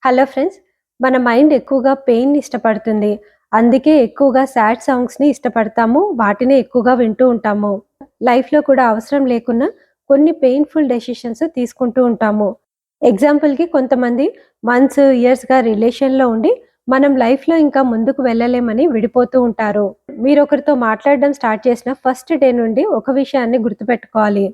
Hello friends, మన mind ఎక్కువగా పెయిన్‌ని ఇష్టపడుతుంది. అందుకే ఎక్కువగా సాడ్ సాంగ్స్‌ని ఇష్టపడతాము. వాటినే ఎక్కువగా వింటూ ఉంటాము. లైఫ్‌లో కూడా అవసరం లేకున్నా కొన్ని పెయిన్‌ఫుల్ డెసిషన్స్ తీసుకుంటూ ఉంటాము. ఎగ్జాంపుల్‌కి కొంతమంది మంత్స్, ఇయర్స్‌గా రిలేషన్‌లో ఉండి మనం లైఫ్‌లో ఇంకా ముందుకు వెళ్ళలేమని విడిపోతూ ఉంటారు. మీరొకరితో మాట్లాడడం స్టార్ట్ చేసిన ఫస్ట్ డే నుండి ఒక విషయాన్ని గుర్తుపెట్టుకోవాలి.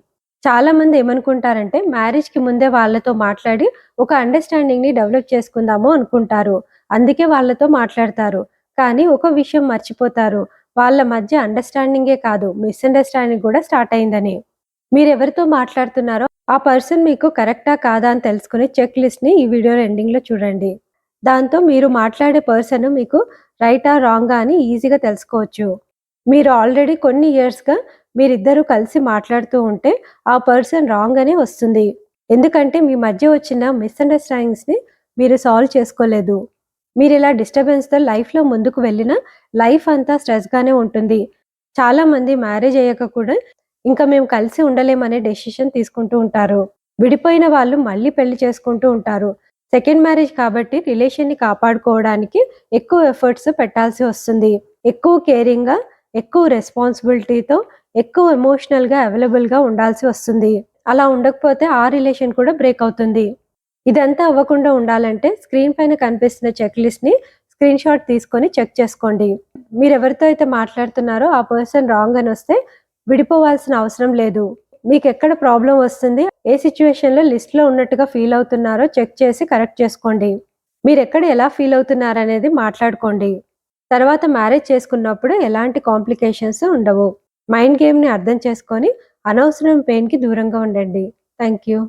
చాలామంది ఏమనుకుంటారంటే మ్యారేజ్‌కి ముందే వాళ్ళతో మాట్లాడి ఒక అండర్‌స్టాండింగ్‌ని డెవలప్ చేసుకుందాము అనుకుంటారు. అందుకే వాళ్ళతో మాట్లాడతారు. కానీ ఒక విషయం మర్చిపోతారు. వాళ్ళ మధ్య అండర్‌స్టాండింగే కాదు, మిస్‌అండర్‌స్టాండింగ్ కూడా స్టార్ట్ అయిందని. మీరెవరితో మాట్లాడుతున్నారో ఆ పర్సన్ మీకు కరెక్టా కాదా అని తెలుసుకునే చెక్ లిస్ట్‌ని ఈ వీడియో ఎండింగ్‌లో చూడండి. దాంతో మీరు మాట్లాడే పర్సన్ మీకు రైటా? రాంగా? అని ఈజీగా తెలుసుకోవచ్చు. మీరు ఆల్రెడీ కొన్ని ఇయర్స్‌గా మీరిద్దరూ కలిసి మాట్లాడుతూ ఉంటే ఆ పర్సన్ రాంగ్ అనే వస్తుంది. ఎందుకంటే మీ మధ్య వచ్చిన మిస్‌అండర్‌స్టాండింగ్స్‌ని మీరు సాల్వ్ చేసుకోలేదు. మీరిలా డిస్టర్బెన్స్‌తో లైఫ్‌లో ముందుకు వెళ్ళినా లైఫ్ అంతా స్ట్రెస్‌గానే ఉంటుంది. చాలామంది మ్యారేజ్ అయ్యాక కూడా ఇంకా మేము కలిసి ఉండలేమనే డెసిషన్ తీసుకుంటూ ఉంటారు. విడిపోయిన వాళ్ళు మళ్ళీ పెళ్లి చేసుకుంటూ ఉంటారు. సెకండ్ మ్యారేజ్ కాబట్టి రిలేషన్‌ని కాపాడుకోవడానికి ఎక్కువ ఎఫర్ట్స్ పెట్టాల్సి వస్తుంది. ఎక్కువ కేరింగ్‌గా, ఎక్కువ రెస్పాన్సిబిలిటీతో, ఎక్కువ ఎమోషనల్‌గా అవైలబుల్‌గా ఉండాల్సి వస్తుంది. అలా ఉండకపోతే ఆ రిలేషన్ కూడా బ్రేక్ అవుతుంది. ఇదంతా అవ్వకుండా ఉండాలంటే స్క్రీన్ పైన కనిపిస్తున్న చెక్ లిస్ట్‌ని స్క్రీన్‌షాట్ తీసుకొని చెక్ చేసుకోండి. మీరెవరితో అయితే మాట్లాడుతున్నారో ఆ పర్సన్ రాంగ్ అనొస్తే విడిపోవాల్సిన అవసరం లేదు. మీకెక్కడ ప్రాబ్లమ్ వస్తుంది, ఏ సిట్యుయేషన్‌లో లిస్ట్‌లో ఉన్నట్టుగా ఫీల్ అవుతున్నారో చెక్ చేసి కరెక్ట్ చేసుకోండి. మీరెక్కడ ఎలా ఫీల్ అవుతున్నారనేది మాట్లాడుకోండి. తర్వాత మ్యారేజ్ చేసుకున్నప్పుడు ఎలాంటి కాంప్లికేషన్స్ ఉండవు. మైండ్ గేమ్‌ని అర్థం చేసుకొని అనవసరం పెయిన్‌కి దూరంగా ఉండండి. Thank you.